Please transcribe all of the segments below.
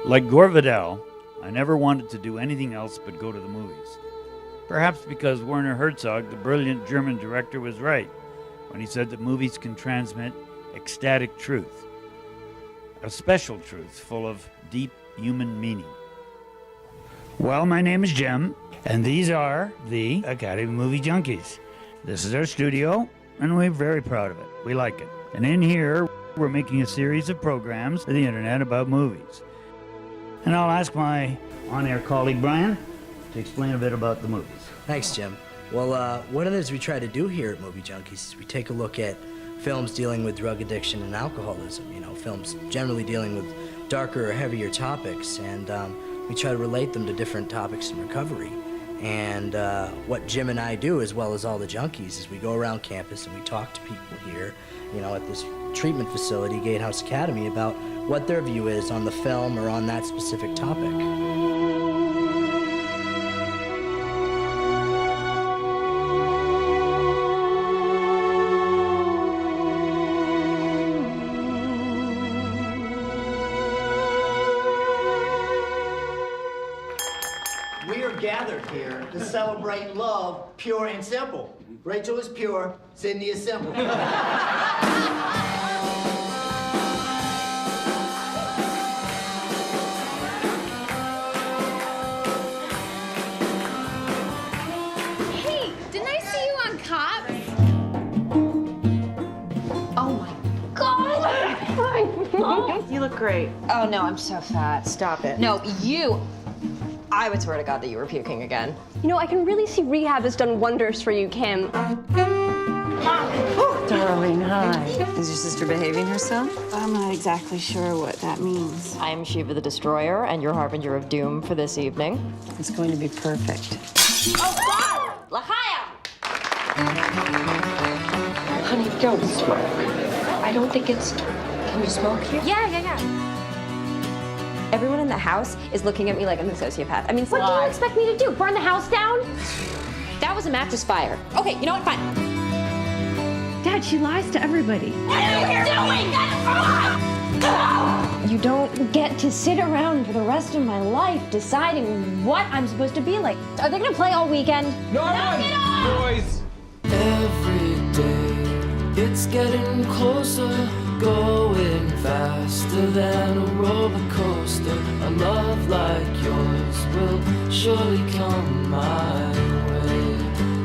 Like Gore Vidal, I never wanted to do anything else but go to the movies. Perhaps because Werner Herzog, the brilliant German director, was right when he said that movies can transmit ecstatic truth, a special truth full of deep human meaning. Well, my name is Jim, and these are the Academy Movie Junkies. This is our studio, and we're very proud of it. We like it. And in here, we're making a series of programs for the internet about movies. And I'll ask my on-air colleague, Brian, to explain a bit about the movies. Thanks, Jim. Well, what it is we try to do here at Movie Junkies is we take a look at films dealing with drug addiction and alcoholism, films generally dealing with darker or heavier topics, and we try to relate them to different topics in recovery. And what Jim and I do, as well as all the junkies, is we go around campus and we talk to people here, at this treatment facility, Gatehouse Academy, about what their view is on the film or on that specific topic. We are gathered here to celebrate love, pure and simple. Rachel is pure, Sydney is simple. Hey, didn't I see you on Cops? Oh my God! You look great. Oh no, I'm so fat. Stop it. No, you. I would swear to God that you were puking again. I can really see rehab has done wonders for you, Kim. Darling, hi. Is your sister behaving herself? I'm not exactly sure what that means. I'm Shiva the Destroyer, and your harbinger of doom for this evening. It's going to be perfect. Oh God! Lahaya! Honey, don't smoke. I don't think it's... Can you smoke here? Yeah. Everyone in the house is looking at me like I'm a sociopath. I mean, what do you expect me to do? Burn the house down? That was a mattress fire. Okay, you know what? Fine. Dad, she lies to everybody. What are you doing? You don't get to sit around for the rest of my life deciding what I'm supposed to be like. Are they gonna play all weekend? Knock it off! Boys! Every day, it's getting closer, going faster than a roller coaster. A love like yours will surely come my way.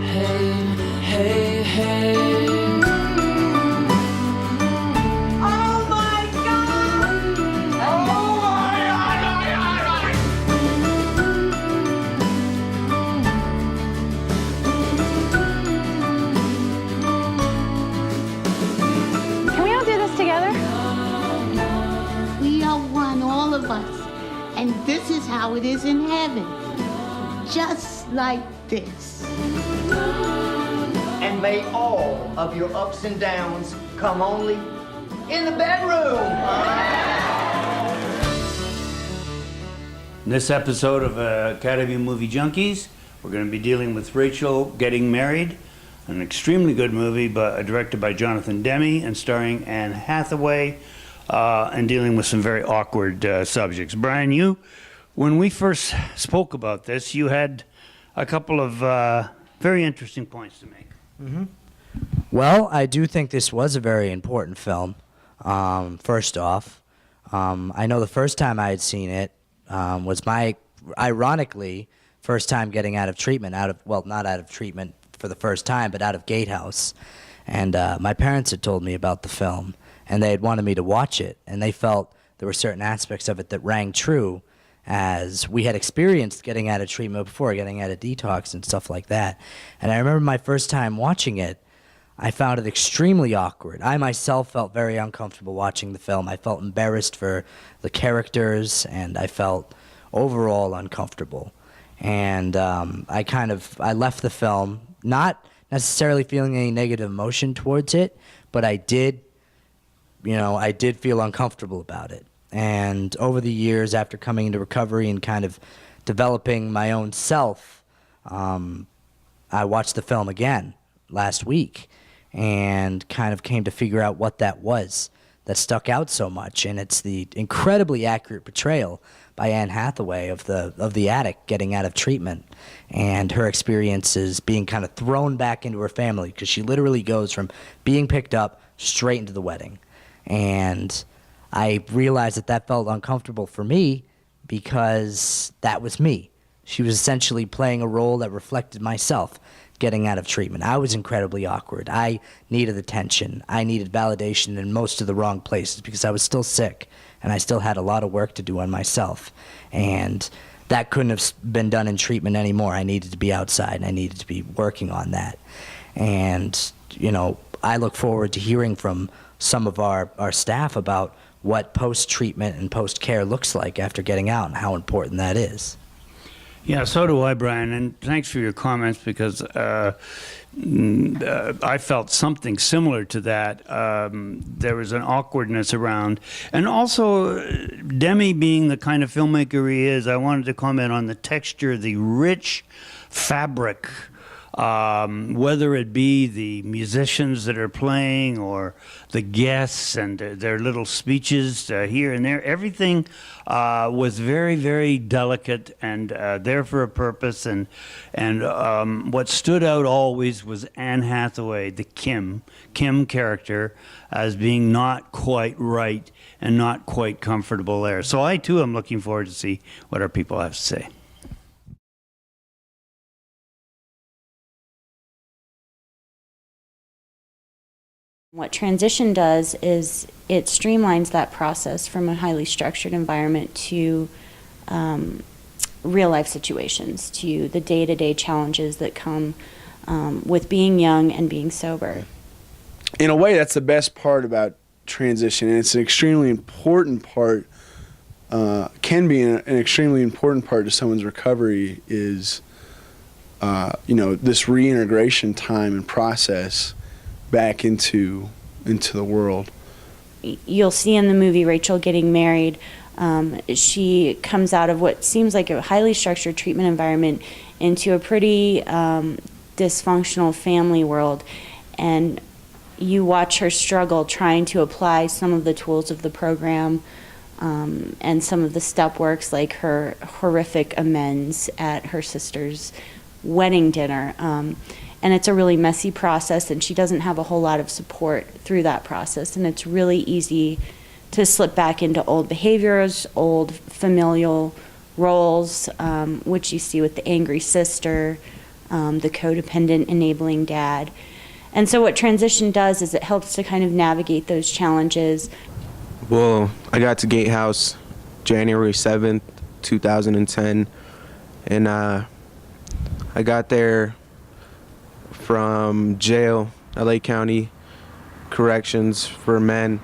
Hey, hey, hey. Oh my God! Can we all do this together? We are one, all of us. And this is how it is in heaven. Just like this. And may all of your ups and downs come only in the bedroom. In this episode of Academy Movie Junkies, we're going to be dealing with Rachel Getting Married, an extremely good movie directed by Jonathan Demme and starring Anne Hathaway, and dealing with some very awkward subjects. Brian, when we first spoke about this, you had a couple of very interesting points to make. Mm-hmm. Well, I do think this was a very important film. First off, I know the first time I had seen it was my, ironically, first time getting out of treatment, not out of treatment for the first time, but out of Gatehouse. And my parents had told me about the film, and they had wanted me to watch it, and they felt there were certain aspects of it that rang true, as we had experienced getting out of treatment before, getting out of detox and stuff like that. And I remember my first time watching it, I found it extremely awkward. I myself felt very uncomfortable watching the film. I felt embarrassed for the characters, and I felt overall uncomfortable. And I left the film not necessarily feeling any negative emotion towards it, but I did feel uncomfortable about it. And over the years, after coming into recovery and kind of developing my own self, I watched the film again last week and kind of came to figure out what that was that stuck out so much, and it's the incredibly accurate portrayal by Anne Hathaway of the addict getting out of treatment and her experiences being kind of thrown back into her family, because she literally goes from being picked up straight into the wedding. And I realized that felt uncomfortable for me because that was me. She was essentially playing a role that reflected myself getting out of treatment. I was incredibly awkward. I needed attention. I needed validation in most of the wrong places because I was still sick and I still had a lot of work to do on myself. And that couldn't have been done in treatment anymore. I needed to be outside and I needed to be working on that. And, you know, I look forward to hearing from some of our staff about what post-treatment and post-care looks like after getting out and how important that is. Yeah, so do I, Brian, and thanks for your comments, because I felt something similar to that. There was an awkwardness around, and also Demi being the kind of filmmaker he is, I wanted to comment on the texture, the rich fabric, whether it be the musicians that are playing or the guests and their little speeches here and there. Everything was very, very delicate and there for a purpose. And what stood out always was Anne Hathaway, the Kim character, as being not quite right and not quite comfortable there. So I, too, am looking forward to see what our people have to say. What transition does is it streamlines that process from a highly structured environment to real life situations, to the day-to-day challenges that come with being young and being sober. In a way, that's the best part about transition, and it's an extremely important part, can be an extremely important part to someone's recovery is, you know, this reintegration time and process back into the world. You'll see in the movie Rachel getting married. She comes out of what seems like a highly structured treatment environment into a pretty dysfunctional family world, and you watch her struggle trying to apply some of the tools of the program and some of the step works, like her horrific amends at her sister's wedding dinner. And it's a really messy process, and she doesn't have a whole lot of support through that process. And it's really easy to slip back into old behaviors, old familial roles, which you see with the angry sister, the codependent enabling dad. And so what transition does is it helps to kind of navigate those challenges. Well, I got to Gatehouse January 7th, 2010, and I got there from jail, LA County Corrections for Men,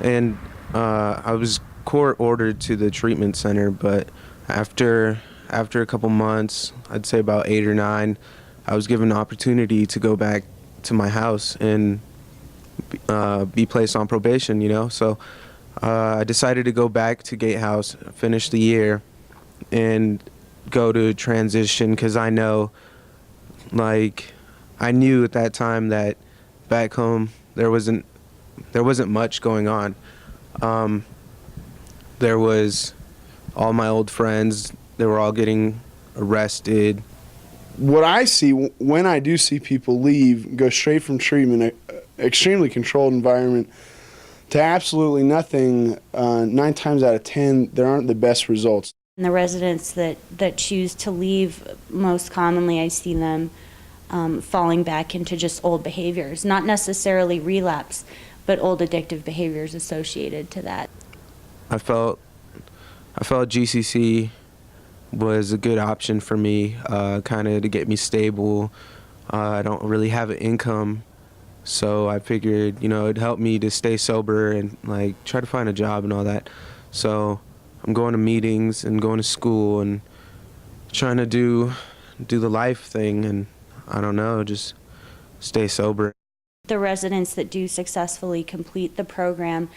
and I was court ordered to the treatment center, but after a couple months, I'd say about 8 or 9, I was given an opportunity to go back to my house and be placed on probation, you know. So I decided to go back to Gatehouse, finish the year, and go to transition, because I know, like, I knew at that time that back home there wasn't much going on. There was all my old friends, they were all getting arrested. What I see when I do see people leave, go straight from treatment, extremely controlled environment, to absolutely nothing, 9 times out of 10, there aren't the best results. And the residents that choose to leave, most commonly I see them falling back into just old behaviors, not necessarily relapse, but old addictive behaviors associated to that. I felt GCC was a good option for me, kind of to get me stable. I don't really have an income, so I figured, you know, it'd help me to stay sober and like try to find a job and all that. So I'm going to meetings and going to school and trying to do the life thing, and I don't know, just stay sober. The residents that do successfully complete the program,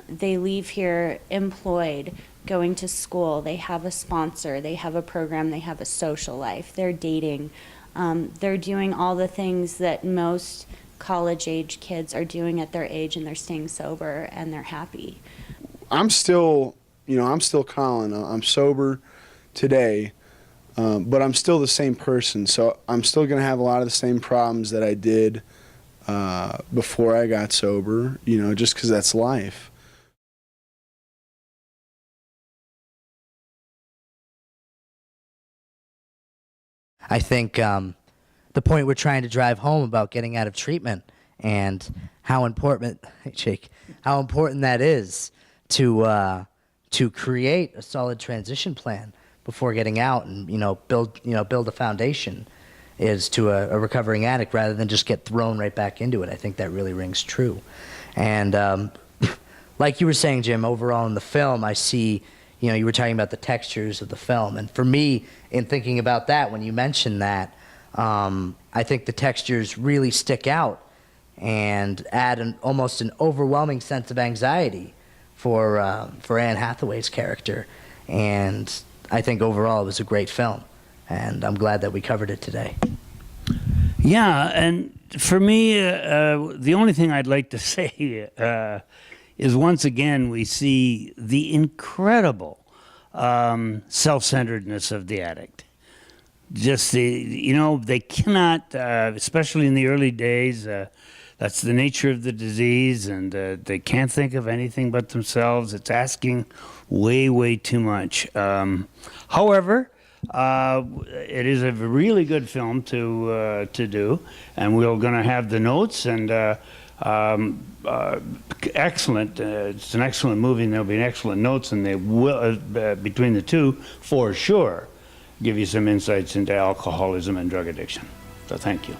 they leave here employed, going to school, they have a sponsor, they have a program, they have a social life, they're dating, they're doing all the things that most college-age kids are doing at their age, and they're staying sober and they're happy. I'm still Colin. I'm sober today, but I'm still the same person. So I'm still going to have a lot of the same problems that I did before I got sober, just because that's life. I think the point we're trying to drive home about getting out of treatment and how important, Jake, how important that is to create a solid transition plan before getting out and build a foundation is to a recovering addict rather than just get thrown right back into it. I think that really rings true. And like you were saying, Jim, overall in the film, I see, you were talking about the textures of the film. And for me, in thinking about that, when you mentioned that, I think the textures really stick out and add almost an overwhelming sense of anxiety for Anne Hathaway's character. And I think overall it was a great film. And I'm glad that we covered it today. Yeah, and for me, the only thing I'd like to say is once again we see the incredible self-centeredness of the addict. Just they cannot, especially in the early days, that's the nature of the disease, and they can't think of anything but themselves. It's asking way, way too much. However, it is a really good film to do, and we're going to have the notes, and excellent. It's an excellent movie, and there'll be excellent notes, and they will between the two for sure give you some insights into alcoholism and drug addiction. So thank you.